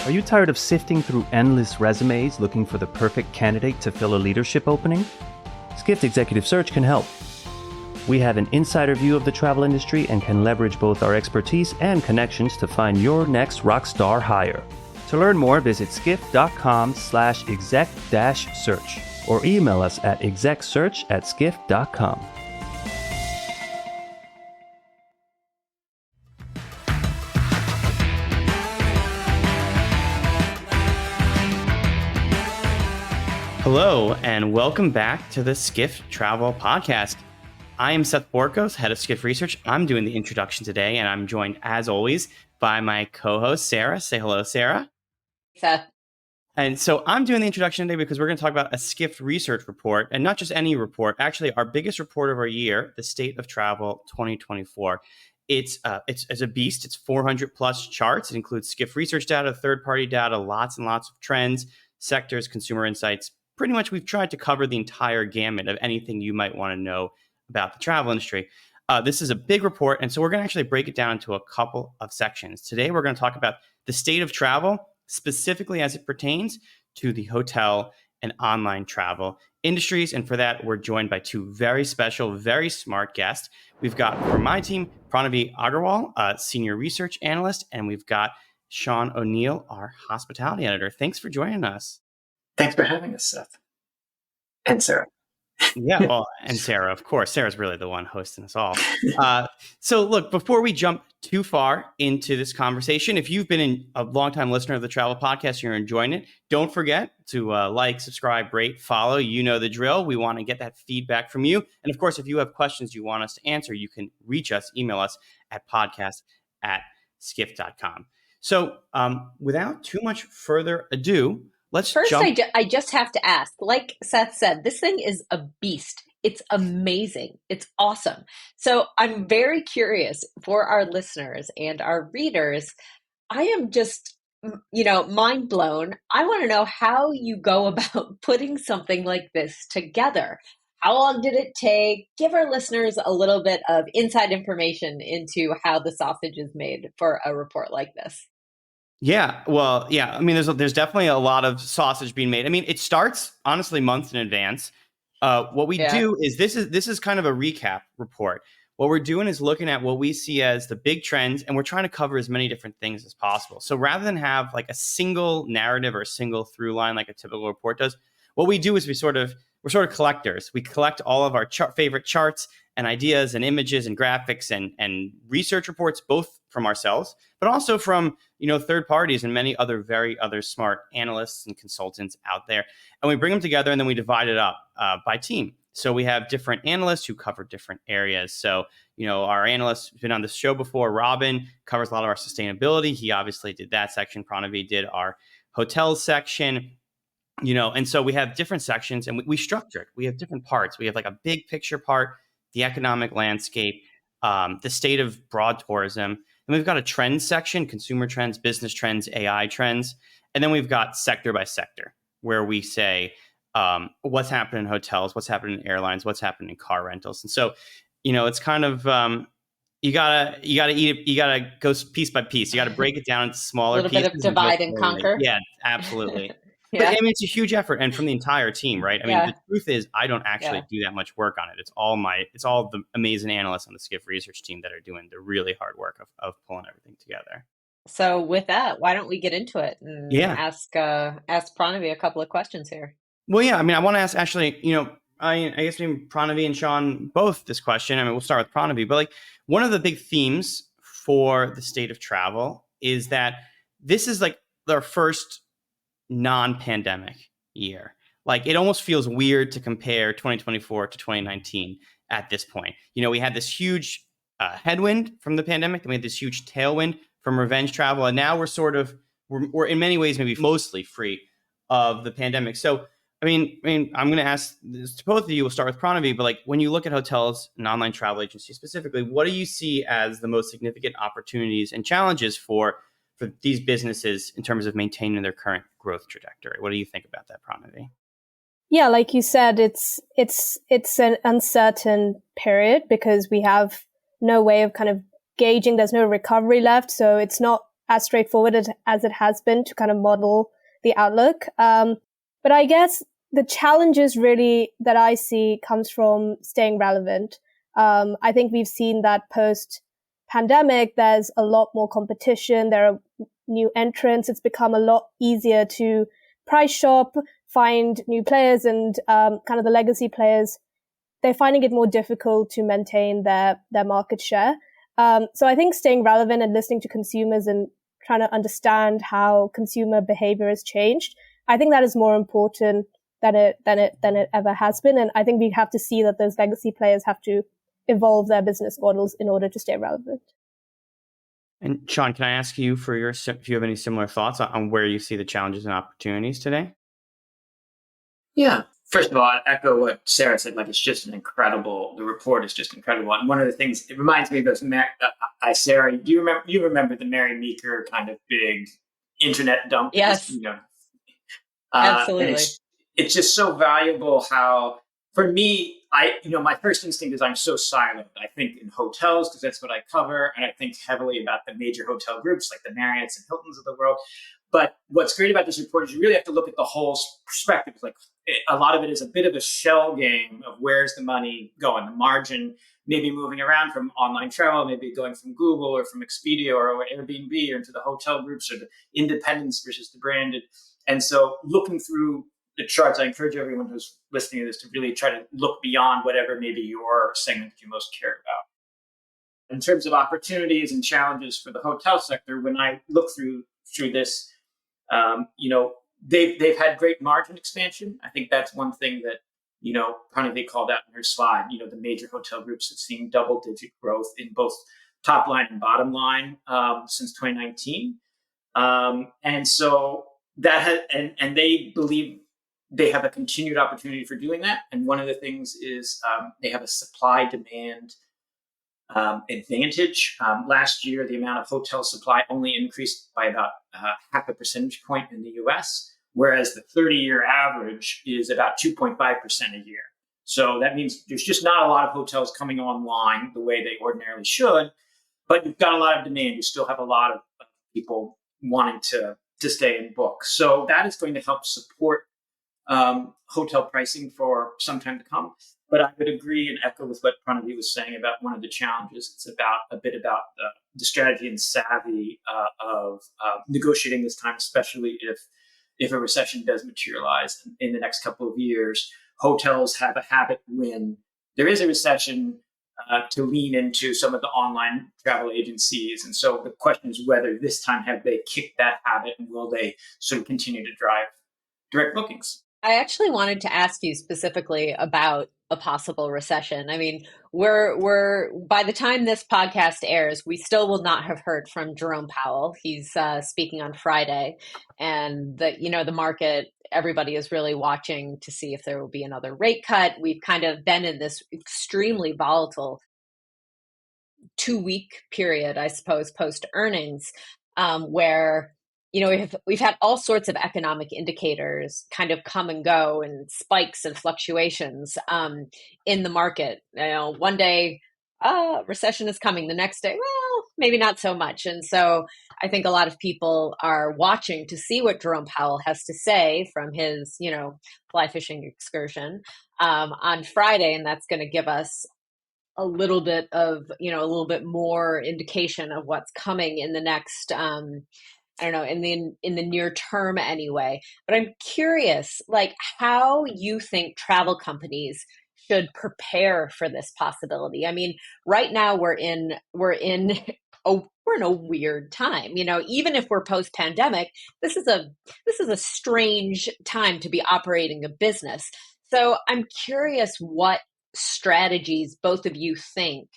Are you tired of sifting through endless resumes looking for the perfect candidate to fill a leadership opening? Skift Executive Search can help. We have an insider view of the travel industry and can leverage both our expertise and connections to find your next rockstar hire. To learn more, visit skift.com/exec-search or email us at execsearch@skift.com. Hello, and welcome back to the Skift Travel Podcast. I am Seth Borkos, head of Skift Research. I'm doing the introduction today, and I'm joined, as always, by my co-host, Sarah. Say hello, Sarah. Seth. And so I'm doing the introduction today because we're going to talk about a Skift research report, and not just any report, actually our biggest report of our year, the State of Travel 2024. It's a beast. It's 400 plus charts. It includes Skift research data, third-party data, lots and lots of trends, sectors, consumer insights. Pretty much we've tried to cover the entire gamut of anything you might want to know about the travel industry. This is a big report, and so we're going to actually break it down into a couple of sections. Today, we're going to talk about the state of travel, specifically as it pertains to the hotel and online travel industries. And for that, we're joined by two very special, very smart guests. We've got, from my team, Pranavi Agarwal, senior research analyst, and we've got Sean O'Neill, our hospitality editor. Thanks for joining us. Thanks for having us, Seth. And Sarah. Yeah, well, and Sarah, of course. Sarah's really the one hosting us all. So look, before we jump too far into this conversation, if you've been a longtime listener of the Travel Podcast, you're enjoying it, don't forget to like, subscribe, rate, follow. You know the drill. We want to get that feedback from you. And of course, if you have questions you want us to answer, you can reach us, email us at podcast@skift.com. So without too much further ado, First, I just have to ask, like Seth said, this thing is a beast. It's amazing. It's awesome. So I'm very curious for our listeners and our readers. I am just, mind blown. I want to know how you go about putting something like this together. How long did it take? Give our listeners a little bit of inside information into how the sausage is made for a report like this. Yeah, well, yeah. I mean, there's definitely a lot of sausage being made. I mean, it starts honestly months in advance. What we do is this is kind of a recap report. What we're doing is looking at what we see as the big trends, and we're trying to cover as many different things as possible. So rather than have like a single narrative or a single through line like a typical report does, what we do is we're sort of collectors. We collect all of our favorite charts and ideas and images and graphics and research reports, both from ourselves, but also from third parties and many other smart analysts and consultants out there. And we bring them together and then we divide it up by team. So we have different analysts who cover different areas. So, our analyst who's been on this show before, Robin, covers a lot of our sustainability. He obviously did that section. Pranavi did our hotels section. And so we have different sections and we structure it. We have different parts. We have like a big picture part, the economic landscape, the state of broad tourism. And we've got a trends section, consumer trends, business trends, AI trends. And then we've got sector by sector where we say what's happening in hotels, what's happening in airlines, what's happening in car rentals. And so, it's kind of you gotta eat it. You gotta go piece by piece. You gotta break it down into smaller pieces. A little bit of divide and conquer. Yeah, absolutely. Yeah. But I mean, it's a huge effort, and from the entire team, right? I mean, the truth is, I don't actually do that much work on it. It's all the amazing analysts on the Skift research team that are doing the really hard work of pulling everything together. So with that, why don't we get into it and ask Pranavi a couple of questions here? Well, yeah, I mean, I want to ask actually, I guess maybe Pranavi and Sean both this question. I mean, we'll start with Pranavi, but like one of the big themes for the state of travel is that this is like their first non-pandemic year. Like it almost feels weird to compare 2024 to 2019 at this point. We had this huge headwind from the pandemic, and we had this huge tailwind from revenge travel, and now we're in many ways maybe mostly free of the pandemic. So I mean, I'm going to ask this to both of you. We'll start with Pranavi, but like when you look at hotels and online travel agencies specifically, what do you see as the most significant opportunities and challenges for these businesses in terms of maintaining their current growth trajectory? What do you think about that, Pranavi? Yeah, like you said, it's an uncertain period because we have no way of kind of gauging. There's no recovery left, so it's not as straightforward as it has been to kind of model the outlook. But I guess the challenges really that I see comes from staying relevant. I think we've seen that post pandemic, there's a lot more competition. There are new entrants. It's become a lot easier to price shop, find new players, and kind of the legacy players, they're finding it more difficult to maintain their market share. So I think staying relevant and listening to consumers and trying to understand how consumer behavior has changed, I think that is more important than it ever has been. And I think we have to see that those legacy players have to evolve their business models in order to stay relevant. And Sean, can I ask you if you have any similar thoughts on where you see the challenges and opportunities today? Yeah. First of all, I echo what Sarah said. Like, it's just the report is just incredible. And one of the things, it reminds me of those, Sarah, you remember the Mary Meeker kind of big internet dump? Yes. Absolutely. And it's just so valuable how, for me, my first instinct is I'm so siloed. I think in hotels because that's what I cover. And I think heavily about the major hotel groups like the Marriotts and Hiltons of the world. But what's great about this report is you really have to look at the whole perspective. Like, a lot of it is a bit of a shell game of where's the money going, the margin maybe moving around from online travel, maybe going from Google or from Expedia or Airbnb or into the hotel groups or the independents versus the branded. And so looking through the charts, I encourage everyone who's listening to this to really try to look beyond whatever maybe your segment that you most care about. In terms of opportunities and challenges for the hotel sector, when I look through this, they've had great margin expansion. I think that's one thing that, Pranavi called out in her slide. The major hotel groups have seen double-digit growth in both top line and bottom line since 2019. And so that has, and they believe they have a continued opportunity for doing that. And one of the things is they have a supply-demand advantage. Last year, the amount of hotel supply only increased by about half a percentage point in the US, whereas the 30-year average is about 2.5% a year. So that means there's just not a lot of hotels coming online the way they ordinarily should, but you've got a lot of demand. You still have a lot of people wanting to stay and book. So that is going to help support hotel pricing for some time to come. But I would agree and echo with what Pranavi was saying about one of the challenges. It's a bit about the strategy and savvy of negotiating this time, especially if a recession does materialize in the next couple of years. Hotels have a habit when there is a recession to lean into some of the online travel agencies. And so the question is whether this time have they kicked that habit and will they sort of continue to drive direct bookings? I actually wanted to ask you specifically about a possible recession. I mean, we're by the time this podcast airs, we still will not have heard from Jerome Powell. He's speaking on Friday, and the market, everybody is really watching to see if there will be another rate cut. We've kind of been in this extremely volatile 2-week period, I suppose, post earnings, where we've had all sorts of economic indicators kind of come and go, and spikes and fluctuations in the market. One day, recession is coming. The next day, well, maybe not so much. And so I think a lot of people are watching to see what Jerome Powell has to say from his, fly fishing excursion on Friday, and that's going to give us a little bit more indication of what's coming in the next. I don't know, in the near term anyway. But I'm curious, like, how you think travel companies should prepare for this possibility. I mean, right now we're in a weird time. Even if we're post pandemic, this is a strange time to be operating a business. So I'm curious what strategies both of you think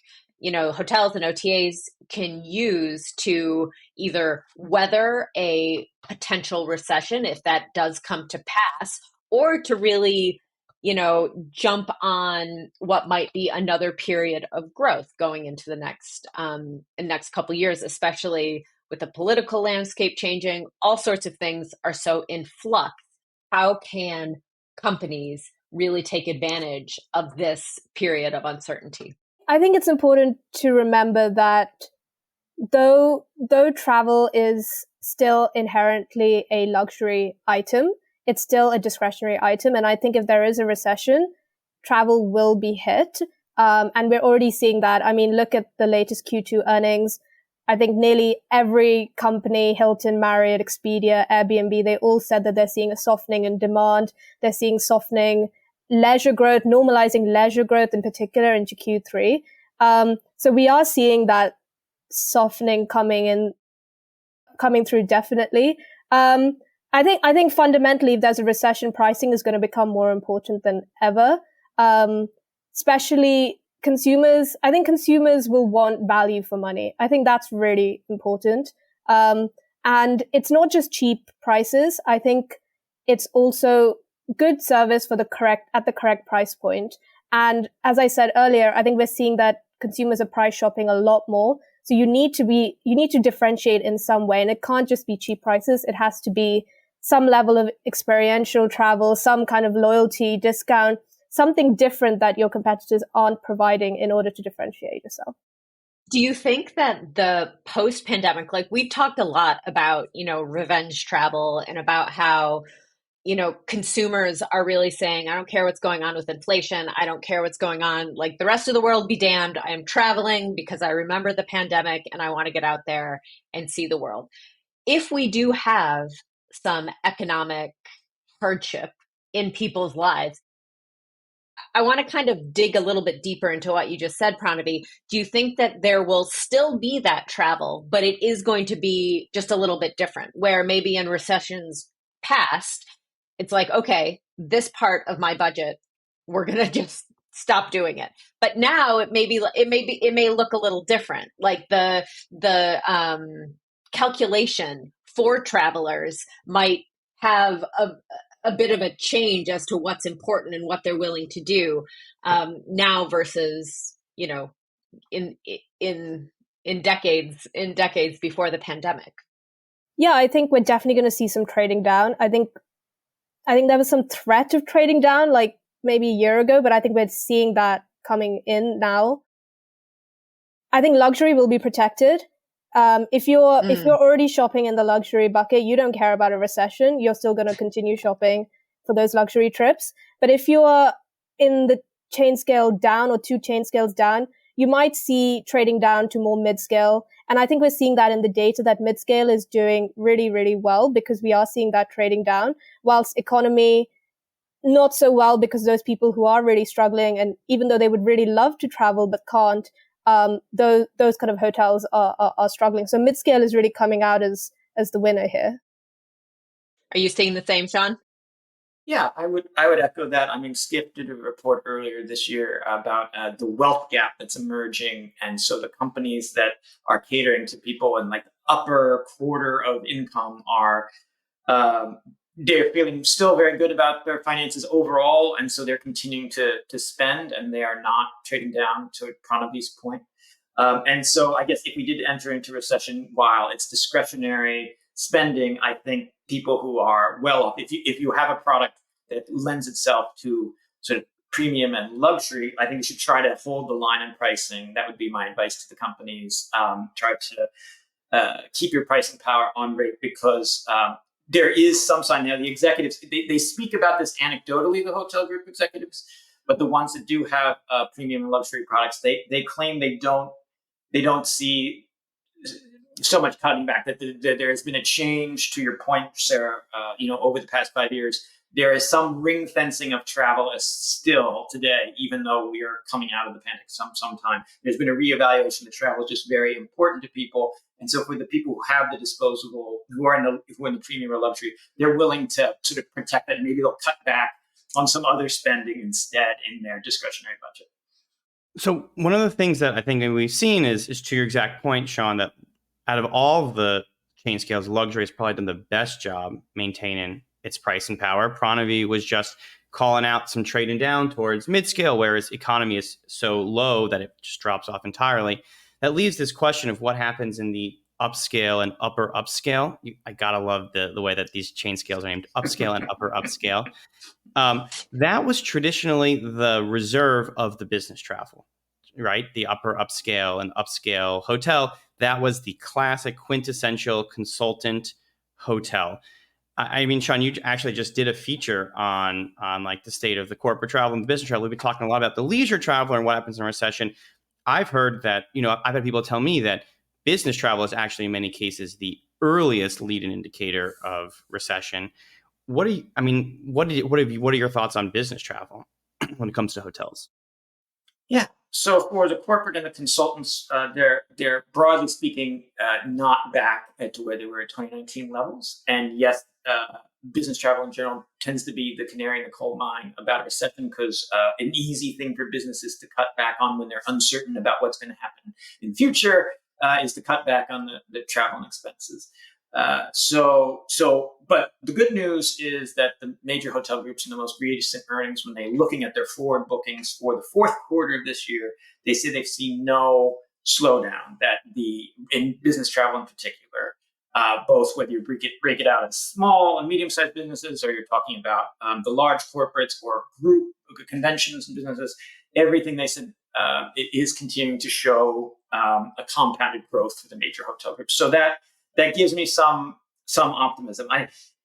hotels and OTAs can use to either weather a potential recession, if that does come to pass, or to really, jump on what might be another period of growth going into the next couple of years, especially with the political landscape changing. All sorts of things are so in flux. How can companies really take advantage of this period of uncertainty? I think it's important to remember that though travel is still inherently a luxury item, it's still a discretionary item. And I think if there is a recession, travel will be hit. And we're already seeing that. I mean, look at the latest Q2 earnings. I think nearly every company, Hilton, Marriott, Expedia, Airbnb, they all said that they're seeing a softening in demand. They're seeing softening leisure growth, normalizing leisure growth in particular into Q3. So we are seeing that softening coming through definitely. I think fundamentally, if there's a recession, pricing is going to become more important than ever. Especially consumers. I think consumers will want value for money. I think that's really important. And it's not just cheap prices. I think it's also good service at the correct price point. And as I said earlier, I think we're seeing that consumers are price shopping a lot more. So you need to differentiate in some way. And it can't just be cheap prices. It has to be some level of experiential travel, some kind of loyalty discount, something different that your competitors aren't providing in order to differentiate yourself. Do you think that the post-pandemic, like we've talked a lot about, revenge travel and about how, consumers are really saying, I don't care what's going on with inflation. I don't care what's going on. Like the rest of the world be damned. I am traveling because I remember the pandemic and I want to get out there and see the world. If we do have some economic hardship in people's lives, I want to kind of dig a little bit deeper into what you just said, Pranavi. Do you think that there will still be that travel, but it is going to be just a little bit different, where maybe in recessions past, it's like, okay, this part of my budget, we're going to just stop doing it. But now it may look a little different. Like the calculation for travelers might have a bit of a change as to what's important and what they're willing to do now versus, in decades before the pandemic. Yeah, I think we're definitely going to see some trading down. I think there was some threat of trading down like maybe a year ago, but I think we're seeing that coming in now. I think luxury will be protected. If you're already shopping in the luxury bucket, you don't care about a recession. You're still going to continue shopping for those luxury trips. But if you are in the chain scale down or 2 chain scales down, you might see trading down to more mid-scale. And I think we're seeing that in the data that mid-scale is doing really, really well because we are seeing that trading down, whilst economy not so well because those people who are really struggling, and even though they would really love to travel but can't, those kind of hotels are struggling. So mid-scale is really coming out as the winner here. Are you seeing the same, Sean? Yeah, I would echo that. I mean, Skift did a report earlier this year about the wealth gap that's emerging, and so the companies that are catering to people in like the upper quarter of income are they're feeling still very good about their finances overall, and so they're continuing to spend, and they are not trading down. To Pranavi's point, and so I guess if we did enter into recession, while it's discretionary spending, I think people who are well off, if you have a product that lends itself to sort of premium and luxury, I think you should try to hold the line on pricing. That would be my advice to the companies. Try to keep your pricing power on rate because there is some sign now. The executives, they speak about this anecdotally, the hotel group executives, but the ones that do have premium and luxury products, they claim they don't see so much cutting back, that there has been a change. To your point, Sarah, over the past 5 years, there is some ring fencing of travel as still today, even though we are coming out of the pandemic sometime. There's been a reevaluation that travel is just very important to people. And so for the people who have the disposable, who are in the premium or luxury, they're willing to sort of protect that. Maybe they'll cut back on some other spending instead in their discretionary budget. So one of the things that I think we've seen is to your exact point, Sean, that out of all of the chain scales, luxury has probably done the best job maintaining its pricing power. Pranavi was just calling out some trading down towards mid-scale, whereas economy is so low that it just drops off entirely. That leaves this question of what happens in the upscale and upper upscale. I gotta love the way that these chain scales are named, upscale and upper upscale. That was traditionally the reserve of the business travel. right? The upper upscale and upscale hotel. That was the classic quintessential consultant hotel. I mean, Sean, you actually just did a feature on like the state of the corporate travel and the business travel. We've been talking a lot about the leisure traveler and what happens in a recession. I've heard that, I've had people tell me that business travel is actually in many cases the earliest lead-in indicator of recession. What are your thoughts on business travel when it comes to hotels? Yeah. So for the corporate and the consultants, they're broadly speaking not back to where they were at 2019 levels. And yes, business travel in general tends to be the canary in the coal mine about a recession, because an easy thing for businesses to cut back on when they're uncertain about what's going to happen in the future is to cut back on the travel and expenses. But the good news is that the major hotel groups in the most recent earnings, when they're looking at their forward bookings for the fourth quarter of this year, they say they've seen no slowdown. That in business travel in particular, both whether you break it out as small and medium-sized businesses, or you're talking about the large corporates or group conventions and businesses, everything they said it is continuing to show a compounded growth for the major hotel groups. So that gives me some optimism.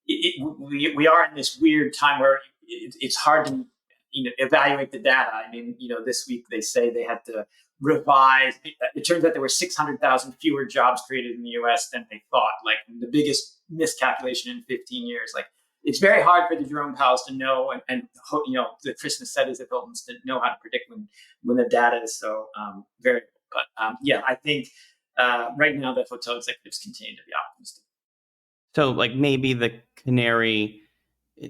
We are in this weird time where it's hard to evaluate the data. I mean, this week they say they had to revise. It turns out there were 600,000 fewer jobs created in the U.S. than they thought. Like the biggest miscalculation in 15 years. Like it's very hard for the Jerome Powells to know, and the Christmas Setties at Hilton's to know how to predict when the data is so variable. But I think. Right now, the hotel executives continue to be optimistic. So, like maybe the canary,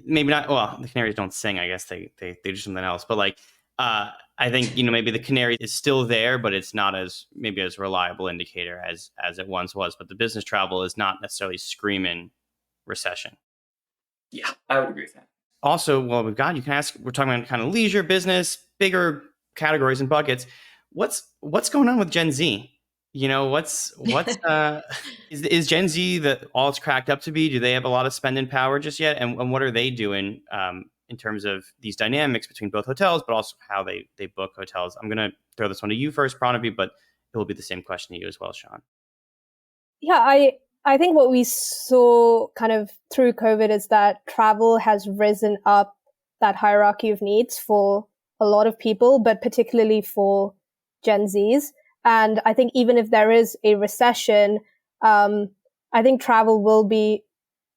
maybe not. Well, the canaries don't sing. I guess they do something else. But like, I think maybe the canary is still there, but it's not as reliable indicator as it once was. But the business travel is not necessarily screaming recession. Yeah, I would agree with that. Also, well, we're talking about kind of leisure, business, bigger categories and buckets. What's going on with Gen Z? What's is Gen Z all it's cracked up to be? Do they have a lot of spending power just yet? And what are they doing in terms of these dynamics between both hotels, but also how they book hotels? I'm going to throw this one to you first, Pranavi, but it will be the same question to you as well, Sean. Yeah, I think what we saw kind of through COVID is that travel has risen up that hierarchy of needs for a lot of people, but particularly for Gen Zs. And I think even if there is a recession, I think travel will be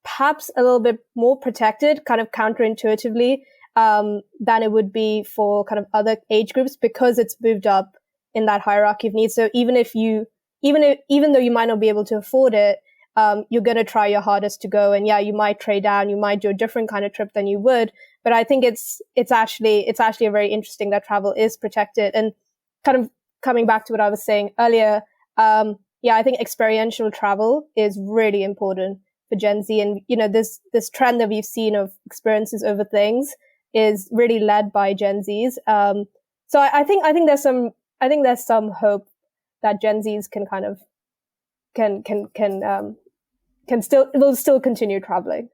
perhaps a little bit more protected, kind of counterintuitively, than it would be for kind of other age groups, because it's moved up in that hierarchy of needs. So even though you might not be able to afford it, you're going to try your hardest to go. And yeah, you might trade down, you might do a different kind of trip than you would. But I think it's actually very interesting that travel is protected. And kind of coming back to what I was saying earlier, I think experiential travel is really important for Gen Z. And, this trend that we've seen of experiences over things is really led by Gen Zs. So I think there's some hope that Gen Zs can kind of will still continue traveling.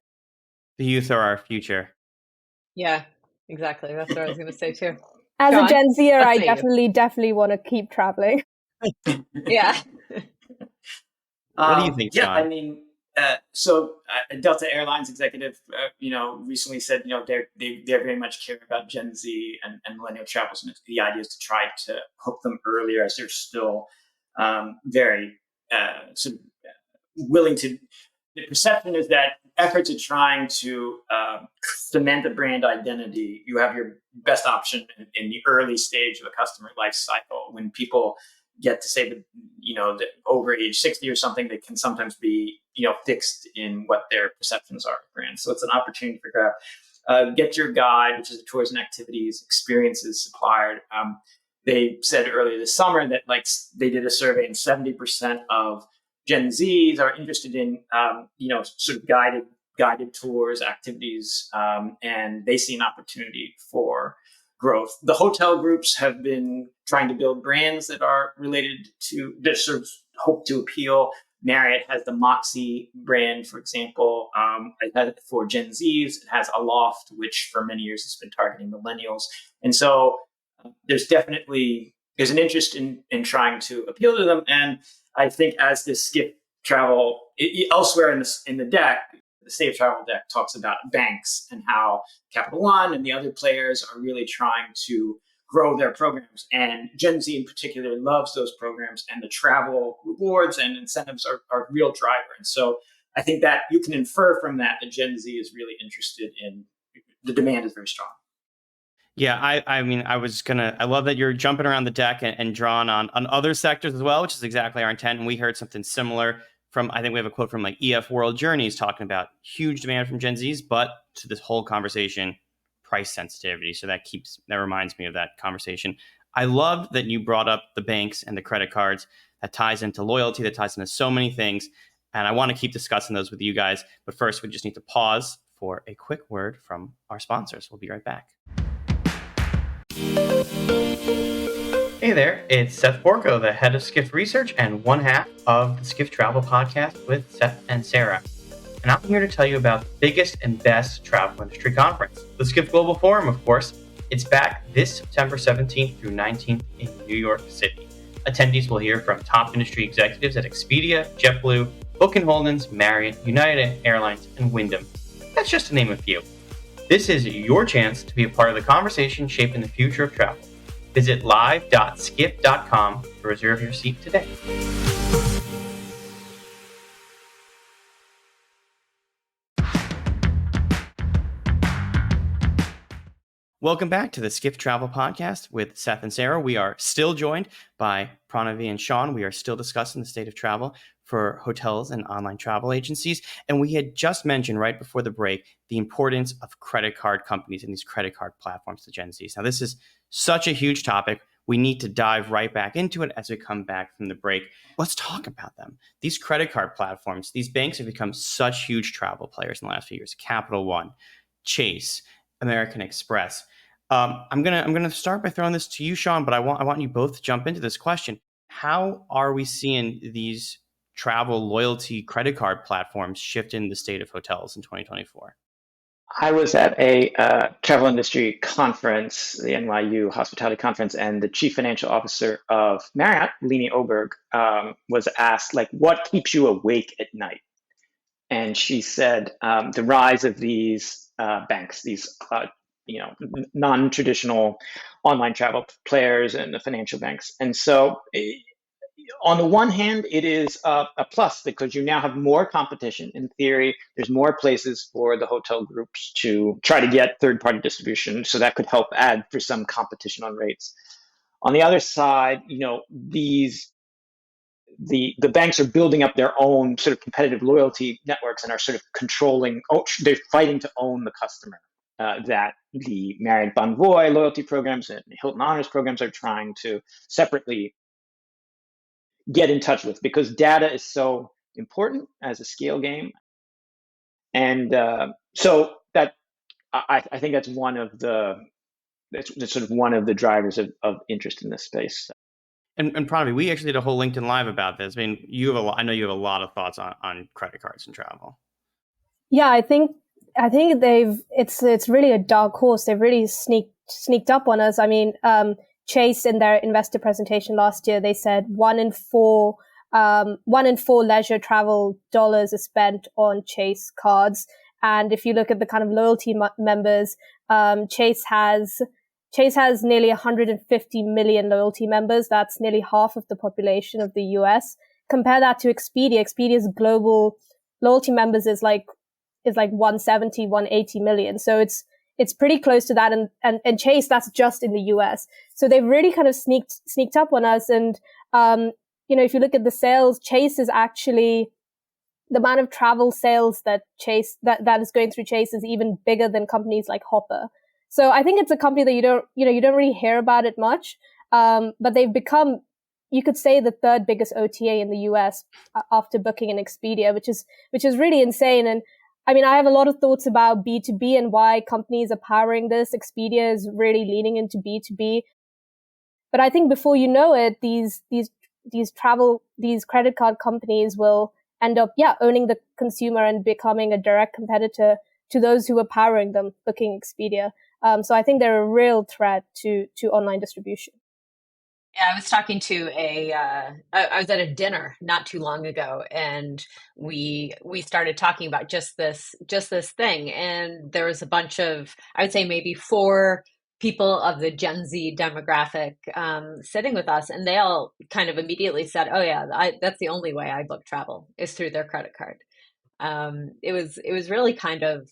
The youth are our future. Yeah, exactly. That's what I was going to say too. As Sean, a Gen Zer, I definitely want to keep traveling. Yeah. What do you think, Sean? Yeah, I mean, so Delta Airlines executive, recently said, they very much care about Gen Z and millennial travelers, and the idea is to try to hook them earlier, as they're still very sort of willing to. The perception is that efforts at trying to cement a brand identity, you have your best option in the early stage of a customer life cycle. When people get to say that, over age 60 or something, they can sometimes be, fixed in what their perceptions are of brands. So it's an opportunity for grab. Get Your Guide, which is a tours and activities experiences supplier. They said earlier this summer that they did a survey and 70% of Gen Zs are interested in, sort of guided tours, activities, and they see an opportunity for growth. The hotel groups have been trying to build brands that are related to, that sort of hope to appeal. Marriott has the Moxie brand, for example. For Gen Zs, it has Aloft, which for many years has been targeting millennials. And so there's definitely there's an interest in trying to appeal to them. And I think as this Skift travel elsewhere in the deck, the State of Travel deck talks about banks and how Capital One and the other players are really trying to grow their programs. And Gen Z in particular loves those programs, and the travel rewards and incentives are a real driver. And so I think that you can infer from that Gen Z is really interested in, the demand is very strong. Yeah, I mean, I love that you're jumping around the deck and drawing on other sectors as well, which is exactly our intent. And we heard something similar from, I think we have a quote from like EF World Journeys talking about huge demand from Gen Zs, but to this whole conversation, price sensitivity. So that reminds me of that conversation. I love that you brought up the banks and the credit cards. That ties into loyalty, that ties into so many things. And I want to keep discussing those with you guys. But first, we just need to pause for a quick word from our sponsors. We'll be right back. Hey there, it's Seth Borko, the head of Skift Research and one half of the Skift Travel Podcast with Seth and Sarah. And I'm here to tell you about the biggest and best travel industry conference, the Skift Global Forum, of course. It's back this September 17th through 19th in New York City. Attendees will hear from top industry executives at Expedia, JetBlue, Booking Holdings, Marriott, United Airlines, and Wyndham. That's just to name a few. This is your chance to be a part of the conversation shaping the future of travel. Visit live.skift.com to reserve your seat today. Welcome back to the Skift Travel Podcast with Seth and Sarah. We are still joined by Pranavi and Sean. We are still discussing the state of travel for hotels and online travel agencies. And we had just mentioned right before the break the importance of credit card companies and these credit card platforms to Gen Zs. Now, this is such a huge topic. We need to dive right back into it as we come back from the break. Let's talk about them. These credit card platforms, these banks have become such huge travel players in the last few years. Capital One, Chase, American Express. I'm gonna start by throwing this to you, Sean, but I want you both to jump into this question. How are we seeing these travel loyalty credit card platforms shift in the state of hotels in 2024? I was at a travel industry conference, the NYU Hospitality Conference, and the chief financial officer of Marriott, Leanie Oberg, was asked, like, what keeps you awake at night? And she said, the rise of these banks, these non-traditional online travel players and the financial banks. And so on the one hand, it is a plus because you now have more competition. In theory, there's more places for the hotel groups to try to get third-party distribution. So that could help add for some competition on rates. On the other side, the banks are building up their own sort of competitive loyalty networks and are sort of controlling. They're fighting to own the customer. That the Marriott Bonvoy loyalty programs and Hilton Honors programs are trying to separately get in touch with, because data is so important as a scale game. And so that I think that's sort of one of the drivers of interest in this space. And probably we actually did a whole LinkedIn Live about this. I mean, I know you have a lot of thoughts on credit cards and travel. Yeah, I think it's really a dark horse. They've really sneaked up on us. I mean, Chase, in their investor presentation last year, they said one in four leisure travel dollars is spent on Chase cards. And if you look at the kind of loyalty members, Chase has nearly 150 million loyalty members. That's nearly half of the population of the US. Compare that to Expedia. Expedia's global loyalty members is like 170, 180 million. So it's pretty close to that. And Chase, that's just in the US. So they've really kind of sneaked up on us. And, if you look at the sales, Chase is actually, the amount of travel sales that that is going through Chase is even bigger than companies like Hopper. So I think it's a company that you don't really hear about it much. But they've become, you could say, the third biggest OTA in the US after Booking and Expedia, which is really insane. And I mean, I have a lot of thoughts about B2B and why companies are powering this. Expedia is really leaning into B2B. But I think before you know it, these credit card companies will end up, owning the consumer and becoming a direct competitor to those who are powering them, Booking, Expedia. So I think they're a real threat to online distribution. Yeah, I was talking to I was at a dinner not too long ago, and we started talking about just this thing, and there was a bunch of, I would say maybe four people of the Gen Z demographic sitting with us, and they all kind of immediately said, "Oh yeah, that's the only way I book travel is through their credit card." It was really kind of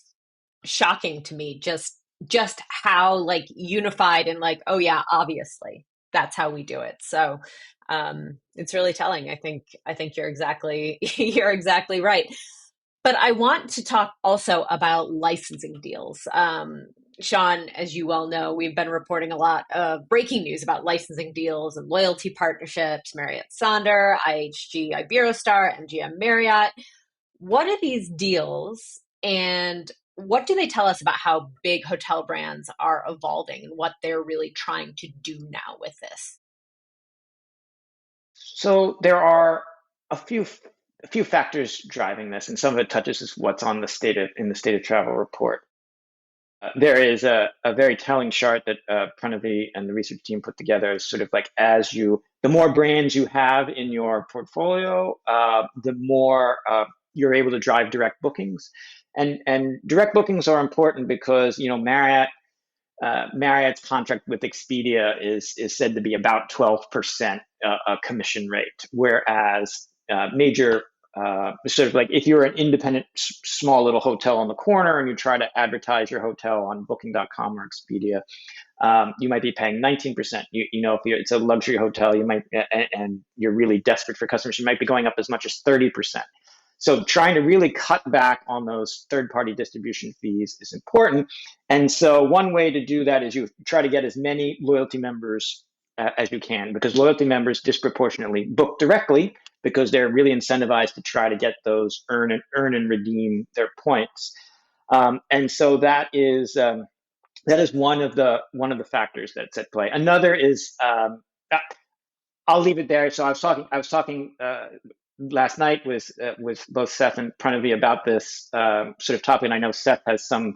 shocking to me just how like unified and like, oh yeah, obviously that's how we do it. So it's really telling. I think you're exactly you're exactly right. But I want to talk also about licensing deals. Sean, as you well know, we've been reporting a lot of breaking news about licensing deals and loyalty partnerships. Marriott Sonder, IHG Iberostar, MGM Marriott. What are these deals, and what do they tell us about how big hotel brands are evolving and what they're really trying to do now with this? So there are a few a few factors driving this, and some of it touches what's on the state of travel report. There is a very telling chart that Pranavi and the research team put together. Is sort of like the more brands you have in your portfolio, the more you're able to drive direct bookings, and direct bookings are important because Marriott's contract with Expedia is said to be about 12% a commission rate, whereas major sort of like if you're an independent small little hotel on the corner and you try to advertise your hotel on Booking.com or Expedia, you might be paying 19%. If it's a luxury hotel, you might, and you're really desperate for customers, you might be going up as much as 30%. So trying to really cut back on those third-party distribution fees is important. And so one way to do that is you try to get as many loyalty members as you can, because loyalty members disproportionately book directly because they're really incentivized to try to get those earn and redeem their points. And so that is one of the factors that's at play. Another is I'll leave it there. So I was talking last night with both Seth and Pranavi about this sort of topic, and I know Seth has some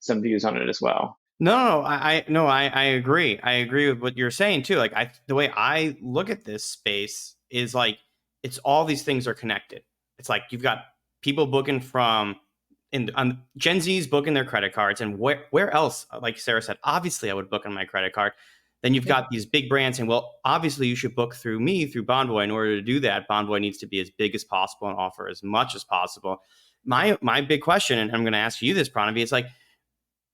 views on it as well. I agree. I agree with what you're saying too. Like the way I look at this space is like it's all these things are connected. It's like you've got people booking from Gen Z's booking their credit cards, and where else? Like Sarah said, obviously I would book on my credit card. Then you've got these big brands saying, well, obviously you should book through me, through Bonvoy. In order to do that, Bonvoy needs to be as big as possible and offer as much as possible. My big question, and I'm going to ask you this, Pranavi, is like,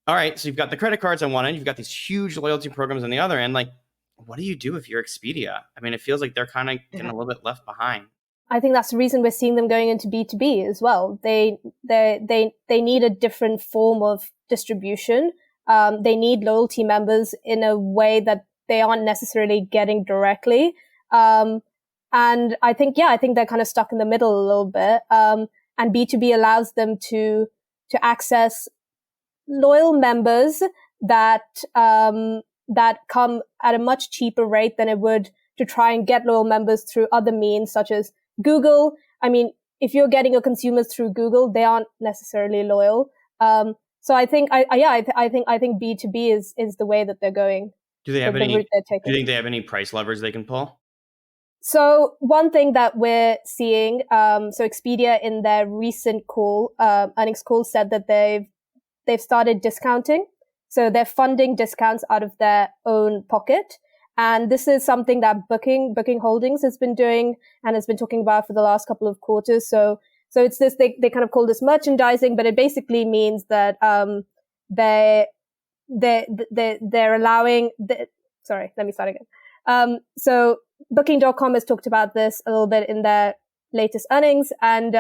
all right, so you've got the credit cards on one end, you've got these huge loyalty programs on the other end. Like, what do you do if you're Expedia? I mean, it feels like they're kind of getting a little bit left behind. I think that's the reason we're seeing them going into B2B as well. They need a different form of distribution. They need loyalty members in a way that they aren't necessarily getting directly. And I think they're kind of stuck in the middle a little bit. And B2B allows them to access loyal members that come at a much cheaper rate than it would to try and get loyal members through other means such as Google. I mean, if you're getting your consumers through Google, they aren't necessarily loyal. So I think B2B is the way that they're going. Do they have any? Do you think they have any price levers they can pull? So one thing that we're seeing, so Expedia in their recent earnings call said that they've started discounting. So they're funding discounts out of their own pocket. And this is something that Booking Holdings has been doing and has been talking about for the last couple of quarters. So it's this, they kind of call this merchandising, but it basically means that, they're allowing sorry, let me start again. So Booking.com has talked about this a little bit in their latest earnings, and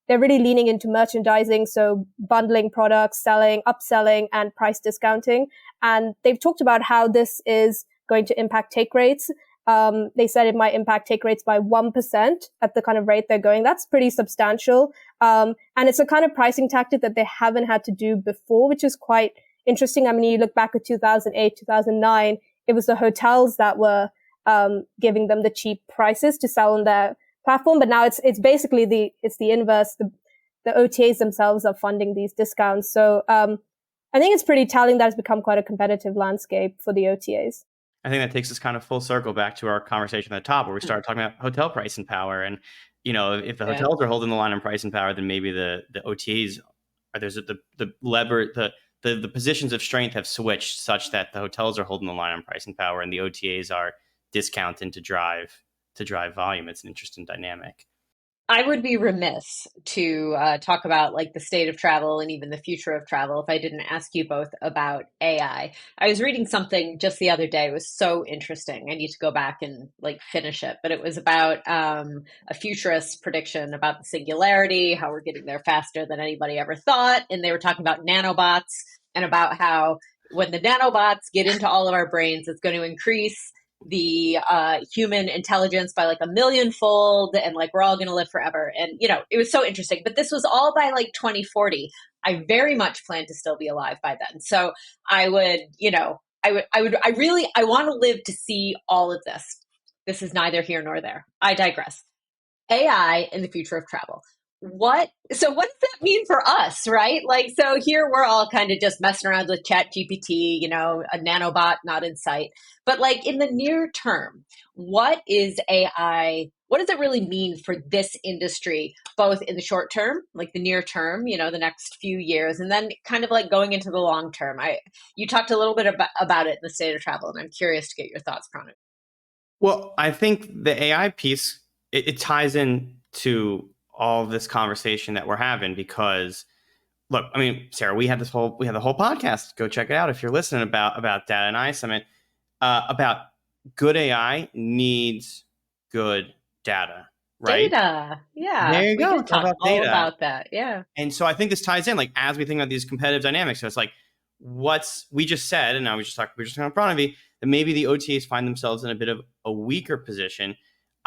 they're really leaning into merchandising, so bundling products, selling, upselling, and price discounting. And they've talked about how this is going to impact take rates. They said it might impact take rates by 1% at the kind of rate they're going. That's pretty substantial. And it's a kind of pricing tactic that they haven't had to do before, which is quite interesting. I mean, you look back at 2008, 2009, it was the hotels that were giving them the cheap prices to sell on their platform. But now it's basically the inverse. The OTAs themselves are funding these discounts. So I think it's pretty telling that it's become quite a competitive landscape for the OTAs. I think that takes us kind of full circle back to our conversation at the top where we started talking about hotel pricing power. And, if the hotels are holding the line on pricing power, then maybe the OTAs are the positions of strength have switched such that the hotels are holding the line on pricing power and the OTAs are discounting to drive volume. It's an interesting dynamic. I would be remiss to talk about like the state of travel and even the future of travel if I didn't ask you both about AI. I was reading something just the other day. It was so interesting. I need to go back and like finish it, but it was about a futurist prediction about the singularity, how we're getting there faster than anybody ever thought. And they were talking about nanobots and about how when the nanobots get into all of our brains, it's going to increase the human intelligence by like 1,000,000-fold, and like we're all going to live forever. And it was so interesting, but this was all by like 2040. I very much plan to still be alive by then, so I would I want to live to see all of this. This is neither here nor there. I digress. AI in the future of travel. What does that mean for us, right? Like, so here we're all kind of just messing around with Chat GPT, a nanobot not in sight. But like in the near term, what is AI? What does it really mean for this industry, both in the short term, like the near term, the next few years, and then kind of like going into the long term? You talked a little bit about it in the state of travel, and I'm curious to get your thoughts, Pranavi. Well, I think the AI piece, it ties in to all of this conversation that we're having because, look, I mean, Sarah, we had the whole podcast. Go check it out if you're listening about Data and AI Summit. About good AI needs good data, right? Data, yeah. There you go. We did talk about all data. about that, yeah. And so I think this ties in, like, as we think about these competitive dynamics. So it's like, we just said, and now we just talking about Pranavi, that maybe the OTAs find themselves in a bit of a weaker position.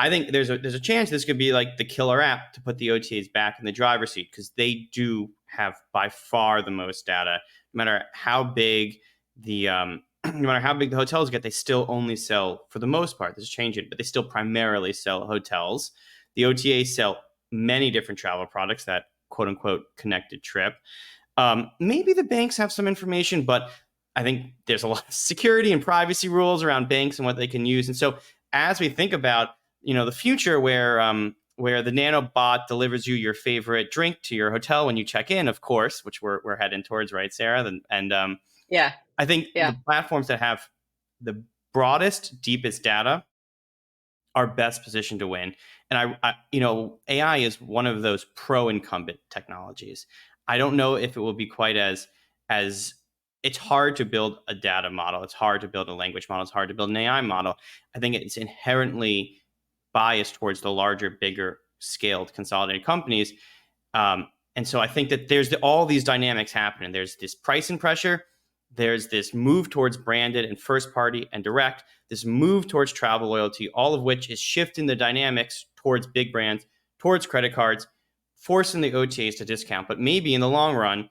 I think there's a chance this could be like the killer app to put the OTAs back in the driver's seat because they do have by far the most data. No matter how big no matter how big the hotels get, they still only sell, for the most part, this is changing, but they still primarily sell hotels. The OTAs sell many different travel products, that quote unquote connected trip. Maybe the banks have some information, but I think there's a lot of security and privacy rules around banks and what they can use. And so as we think about the future where the nanobot delivers you your favorite drink to your hotel when you check in, of course, which we're heading towards, right, Sarah? And yeah, I think the platforms that have the broadest, deepest data are best positioned to win. And AI is one of those pro-incumbent technologies. I don't know if it will be quite as it's hard to build a data model. It's hard to build a language model. It's hard to build an AI model. I think it's inherently biased towards the larger, bigger scaled consolidated companies. And so I think that there's all these dynamics happening. There's this pricing pressure. There's this move towards branded and first party and direct, this move towards travel loyalty, all of which is shifting the dynamics towards big brands, towards credit cards, forcing the OTAs to discount. But maybe in the long run,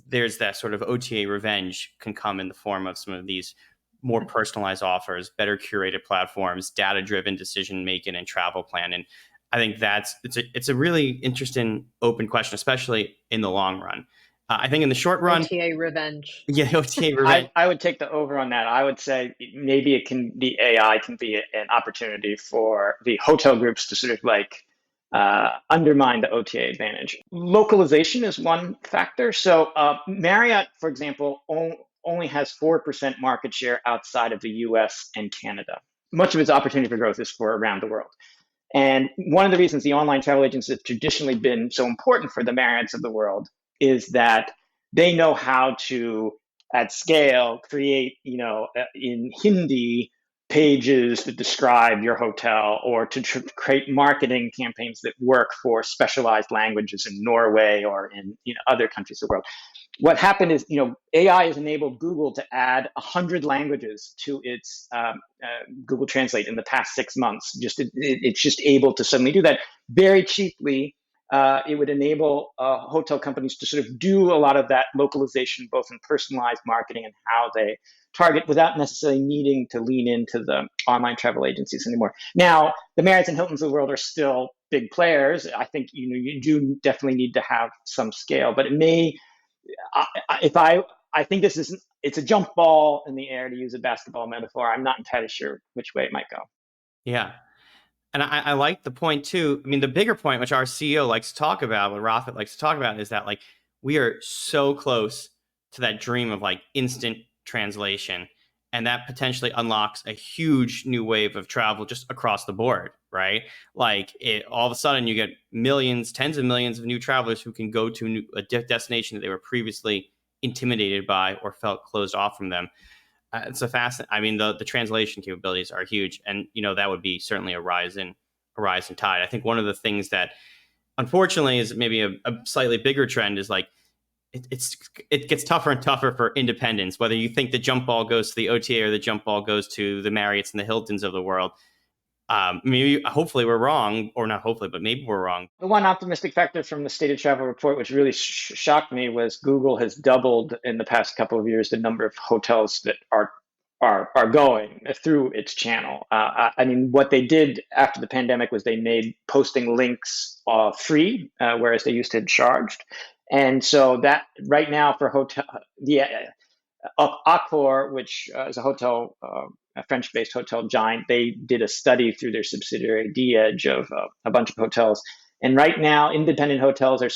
there's that sort of OTA revenge can come in the form of some of these more personalized offers, better curated platforms, data-driven decision-making and travel planning. I think it's a really interesting open question, especially in the long run. I think in the short run, OTA revenge. Yeah, OTA revenge. I would take the over on that. I would say maybe the AI can be an opportunity for the hotel groups to sort of like undermine the OTA advantage. Localization is one factor. So Marriott, for example, only has 4% market share outside of the US and Canada. Much of its opportunity for growth is for around the world. And one of the reasons the online travel agents have traditionally been so important for the Marriotts of the world is that they know how to, at scale, create, in Hindi, pages that describe your hotel, or to create marketing campaigns that work for specialized languages in Norway or in other countries of the world. What happened is, AI has enabled Google to add 100 languages to its Google Translate in the past 6 months. It's just able to suddenly do that very cheaply. It would enable hotel companies to sort of do a lot of that localization, both in personalized marketing and how they target, without necessarily needing to lean into the online travel agencies anymore. Now, the Marriotts and Hiltons of the world are still big players. I think you do definitely need to have some scale, but it may. I think this is it's a jump ball in the air, to use a basketball metaphor. I'm not entirely sure which way it might go. Yeah. And I like the point too. I mean, the bigger point, which our CEO likes to talk about, what Rafat likes to talk about, is that like we are so close to that dream of like instant translation. And that potentially unlocks a huge new wave of travel just across the board, right? Like all of a sudden you get millions, tens of millions of new travelers who can go to a destination that they were previously intimidated by or felt closed off from them. It's a fascinating. I mean, the translation capabilities are huge, and that would be certainly a rising tide. I think one of the things that, unfortunately, is maybe a slightly bigger trend is like it gets tougher and tougher for independents. Whether you think the jump ball goes to the OTA or the jump ball goes to the Marriotts and the Hiltons of the world, hopefully we're wrong, or not hopefully, but maybe we're wrong. The one optimistic factor from the State of Travel report, which really shocked me, was Google has doubled in the past couple of years the number of hotels that are going through its channel. I mean, what they did after the pandemic was they made posting links free, whereas they used to charged. And so that right now for Accor, which is a hotel, a French-based hotel giant, they did a study through their subsidiary D-Edge of a bunch of hotels. And right now, independent hotels are,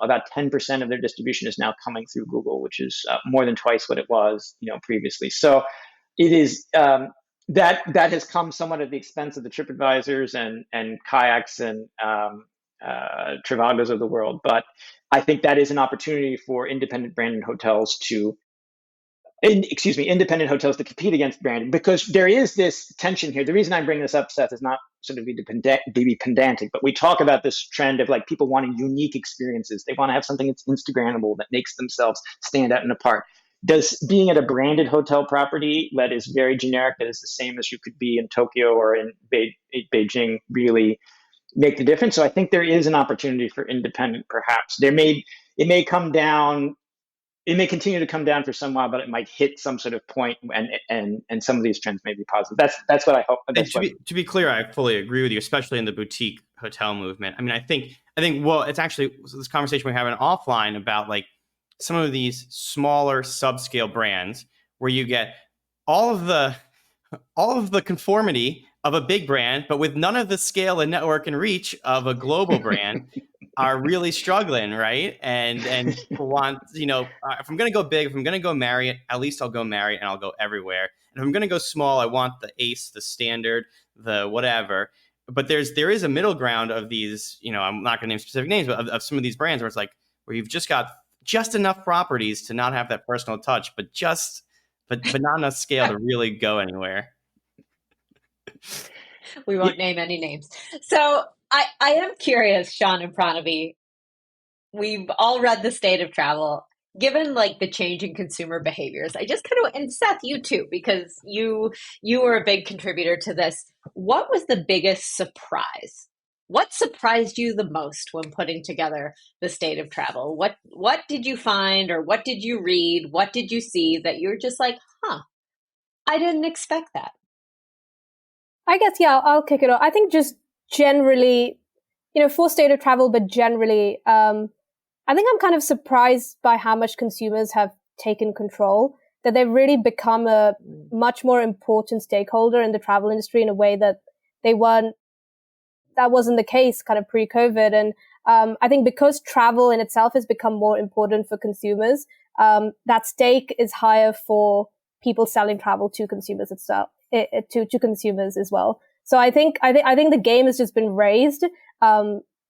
about 10% of their distribution is now coming through Google, which is more than twice what it was, previously. So it is that has come somewhat at the expense of the TripAdvisors and Kayaks and Trivagos of the world. But I think that is an opportunity for independent branded hotels independent hotels to compete against branded, because there is this tension here. The reason I bring this up, Seth, is not sort of be pedantic, but we talk about this trend of like people wanting unique experiences. They want to have something that's Instagrammable, that makes themselves stand out and apart. Does being at a branded hotel property that is very generic, that is the same as you could be in Tokyo or in Beijing, really make the difference? So I think there is an opportunity for independent, perhaps. It may come down. It may continue to come down for some while, but it might hit some sort of point, and some of these trends may be positive. That's what I hope. To be clear, I fully agree with you, especially in the boutique hotel movement. I mean, I think well, it's actually this conversation we're having offline about like some of these smaller subscale brands where you get all of the conformity of a big brand, but with none of the scale and network and reach of a global brand. Are really struggling, right? And people want, if I'm going to go big, if I'm going to go Marriott, at least I'll go Marriott and I'll go everywhere. And if I'm going to go small, I want the Ace, the Standard, the whatever. But there is a middle ground of these, I'm not going to name specific names, but of some of these brands where it's like, where you've just got just enough properties to not have that personal touch, but not enough scale to really go anywhere. We won't name any names. So I am curious, Sean and Pranavi, we've all read The State of Travel. Given like the change in consumer behaviors, I just kind of, and Seth, you too, because you were a big contributor to this. What was the biggest surprise? What surprised you the most when putting together The State of Travel? What did you find, or what did you read? What did you see that you're just like, I didn't expect that? I guess, yeah, I'll kick it off. I think just generally, for State of Travel, but generally, I think I'm kind of surprised by how much consumers have taken control, that they've really become a much more important stakeholder in the travel industry in a way that that wasn't the case kind of pre-COVID. And I think because travel in itself has become more important for consumers, that stake is higher for people selling travel to consumers itself, to consumers as well. So I think the game has just been raised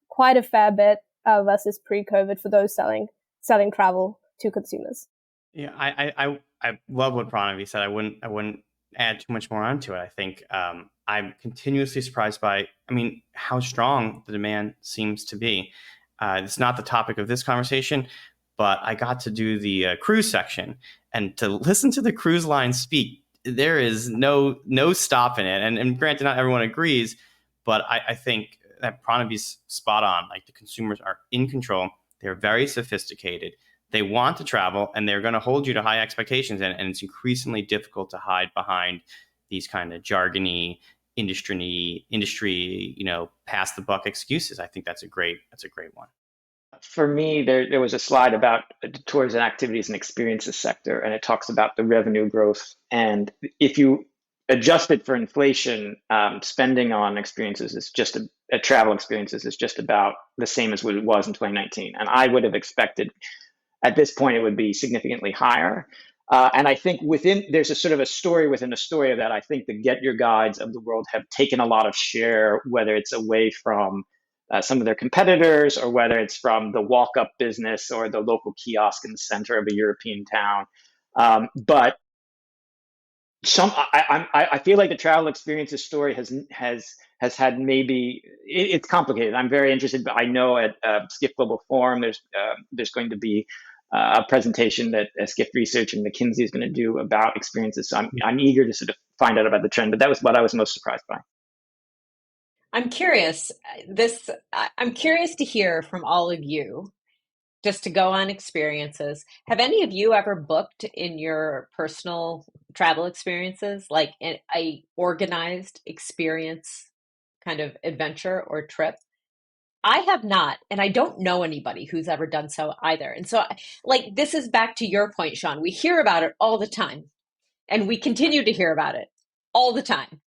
quite a fair bit versus pre-COVID for those selling travel to consumers. Yeah, I love what Pranavi said. I wouldn't add too much more onto it. I think I'm continuously surprised by, how strong the demand seems to be. It's not the topic of this conversation, but I got to do the cruise section and to listen to the cruise line speak. There is no stopping it. And granted, not everyone agrees, but I think that Pranavi's spot on. Like, the consumers are in control. They're very sophisticated. They want to travel, and they're going to hold you to high expectations. And it's increasingly difficult to hide behind these kind of jargony, industry, pass the buck excuses. I think that's a great one. For me, there was a slide about tours and activities and experiences sector, and it talks about the revenue growth. And if you adjust it for inflation, spending on experiences is just travel experiences is just about the same as what it was in 2019. And I would have expected at this point it would be significantly higher. And I think there's a sort of a story within a story of that. I think the Get Your Guides of the world have taken a lot of share, whether it's away from some of their competitors or whether it's from the walk-up business or the local kiosk in the center of a European town. But I feel like the travel experiences story has had maybe it's complicated. I'm very interested, but I know at Skift Global Forum there's going to be a presentation that Skift Research and McKinsey is going to do about experiences. So I'm eager to sort of find out about the trend. But that was what I was most surprised by. I'm curious. I'm curious to hear from all of you, just to go on experiences. Have any of you ever booked in your personal travel experiences, like a organized experience kind of adventure or trip? I have not, and I don't know anybody who's ever done so either. And so, like, this is back to your point, Sean. We hear about it all the time, and we continue to hear about it all the time.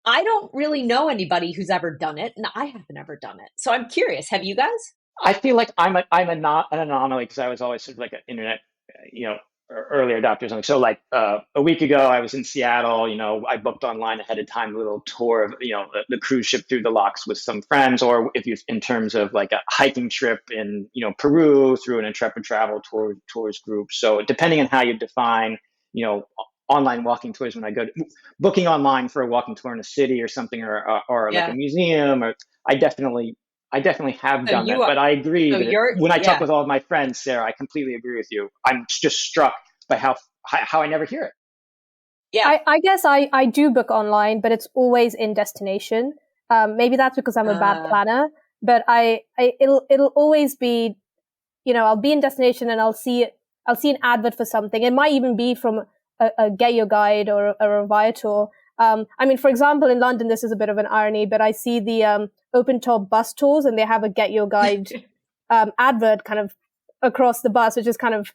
I don't really know anybody who's ever done it, and I haven't ever done it. So I'm curious, have you guys? I feel like I'm an anomaly because I was always sort of like an internet, early adopter or something. So like a week ago, I was in Seattle. I booked online ahead of time a little tour of the cruise ship through the locks with some friends, or if you in terms of like a hiking trip in Peru through an Intrepid Travel tours group. So depending on how you define online walking tours, when I go to booking online for a walking tour in a city or something, or like a museum, or I definitely have done that, but I agree that when I talk with all of my friends, Sarah, I completely agree with you. I'm just struck by how I never hear it. Yeah, I guess I do book online, but it's always in destination. Maybe that's because I'm a bad planner, but it'll always be, I'll be in destination and I'll see an advert for something. It might even be from a Get Your Guide or a Viator. For example, in London, this is a bit of an irony, but I see the open top bus tours and they have a Get Your Guide advert kind of across the bus, which is kind of,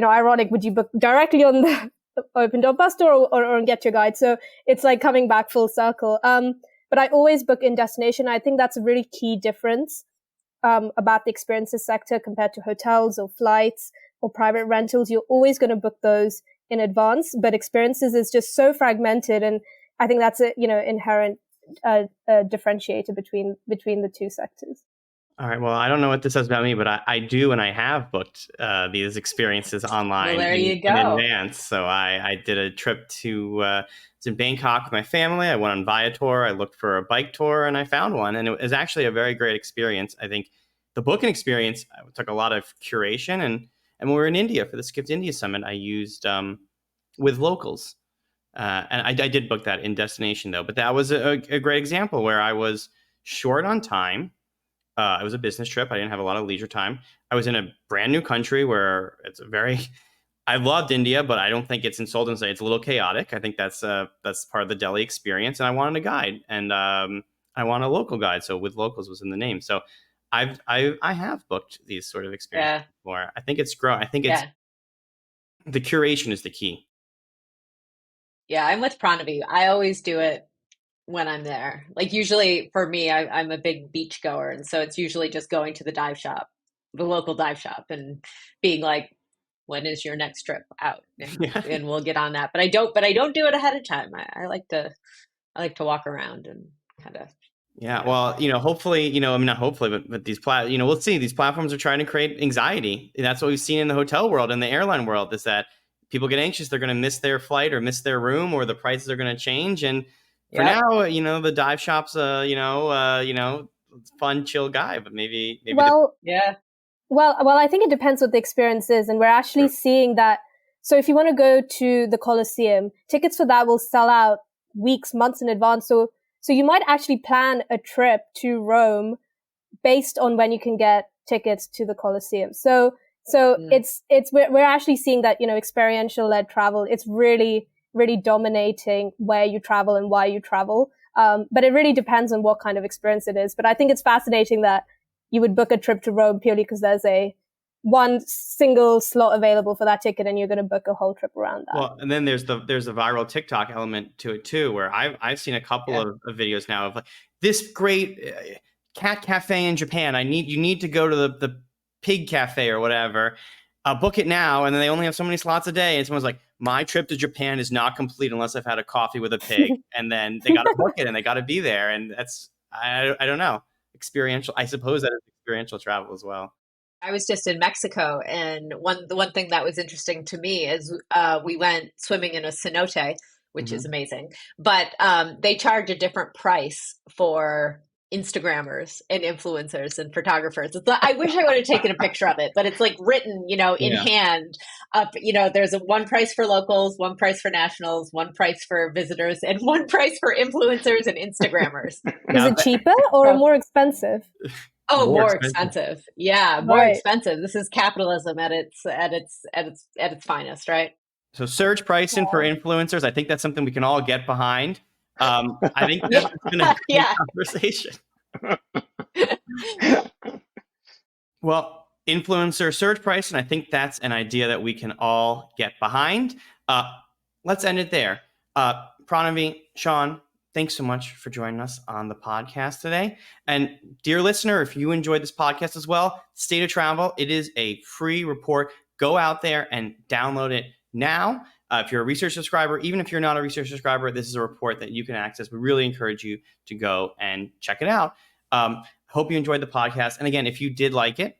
ironic. Would you book directly on the open top bus tour or on Get Your Guide? So it's like coming back full circle. But I always book in destination. I think that's a really key difference about the experiences sector compared to hotels or flights or private rentals. You're always going to book those in advance, but experiences is just so fragmented, and I think that's a inherent differentiator between the two sectors. All right. Well, I don't know what this says about me, but I do, and I have booked these experiences online in advance. So I did a trip to Bangkok with my family. I went on Viator. I looked for a bike tour, and I found one, and it was actually a very great experience. I think the booking experience took a lot of curation, and when we were in India for the Skift India Summit, I used with locals. And I did book that in destination, though. But that was a great example where I was short on time. It was a business trip. I didn't have a lot of leisure time. I was in a brand new country where I loved India, but I don't think it's insulting to say it's a little chaotic. I think that's part of the Delhi experience. And I wanted a guide, and I want a local guide. So with locals was in the name. So I have booked these sort of experiences before. I think it's growing. I think it's the curation is the key. Yeah, I'm with Pranavi. I always do it when I'm there. Like usually for me, I'm a big beach goer, and so it's usually just going to the local dive shop, and being like, "When is your next trip out?" And we'll get on that. But I don't do it ahead of time. I like to walk around and kind of. Yeah, well, hopefully, not hopefully, but these we'll see. These platforms are trying to create anxiety. And that's what we've seen in the hotel world and the airline world, is that people get anxious. They're going to miss their flight or miss their room, or the prices are going to change. And for now, the dive shop's, fun, chill guy, but maybe. Well, I think it depends what the experience is. And we're actually seeing that. So if you want to go to the Colosseum, tickets for that will sell out weeks, months in advance. So you might actually plan a trip to Rome based on when you can get tickets to the Colosseum. So we're actually seeing that, experiential led travel, it's really, really dominating where you travel and why you travel. But it really depends on what kind of experience it is. But I think it's fascinating that you would book a trip to Rome purely because there's one single slot available for that ticket and you're going to book a whole trip around that. Well, and then there's a viral TikTok element to it too, where I've seen a couple of videos now of like this great cat cafe in Japan. You need to go to the pig cafe or whatever. Book it now, and then they only have so many slots a day. And someone's like, my trip to Japan is not complete unless I've had a coffee with a pig. And then they got to book it and they got to be there. And that's I don't know, experiential. I suppose that is experiential travel as well. I was just in Mexico, and the one thing that was interesting to me is we went swimming in a cenote, which is amazing. But they charge a different price for Instagrammers and influencers and photographers. I wish I would have taken a picture of it, but it's like written, in hand up, there's one price for locals, one price for nationals, one price for visitors, and one price for influencers and Instagrammers. Is it cheaper or more expensive? Oh, more expensive. Yeah, more expensive. This is capitalism at its finest, right? So surge pricing for influencers, I think that's something we can all get behind. I think that's been a great conversation. Well, influencer surge pricing, I think that's an idea that we can all get behind. Let's end it there. Pranavi, Sean, thanks so much for joining us on the podcast today. And dear listener, if you enjoyed this podcast as well, State of Travel, it is a free report. Go out there and download it now. If you're a research subscriber, even if you're not a research subscriber, this is a report that you can access. We really encourage you to go and check it out. Hope you enjoyed the podcast. And again, if you did like it,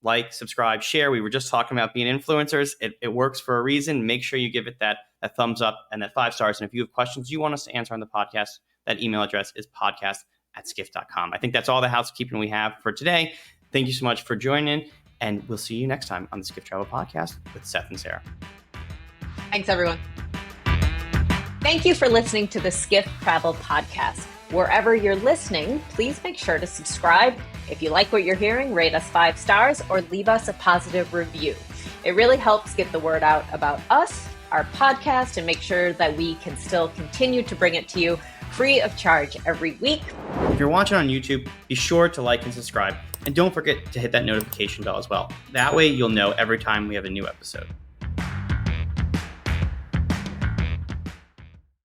like, subscribe, share. We were just talking about being influencers. It works for a reason. Make sure you give it that thumbs up and that 5 stars. And if you have questions you want us to answer on the podcast, that email address is podcast@skift.com. I think that's all the housekeeping we have for today. Thank you so much for joining, and we'll see you next time on the Skift Travel Podcast with Seth and Sarah. Thanks, everyone. Thank you for listening to the Skift Travel Podcast. Wherever you're listening, please make sure to subscribe. If you like what you're hearing, rate us 5 stars or leave us a positive review. It really helps get the word out about us, our podcast, and make sure that we can still continue to bring it to you free of charge every week. If you're watching on YouTube, be sure to like and subscribe. And don't forget to hit that notification bell as well. That way you'll know every time we have a new episode.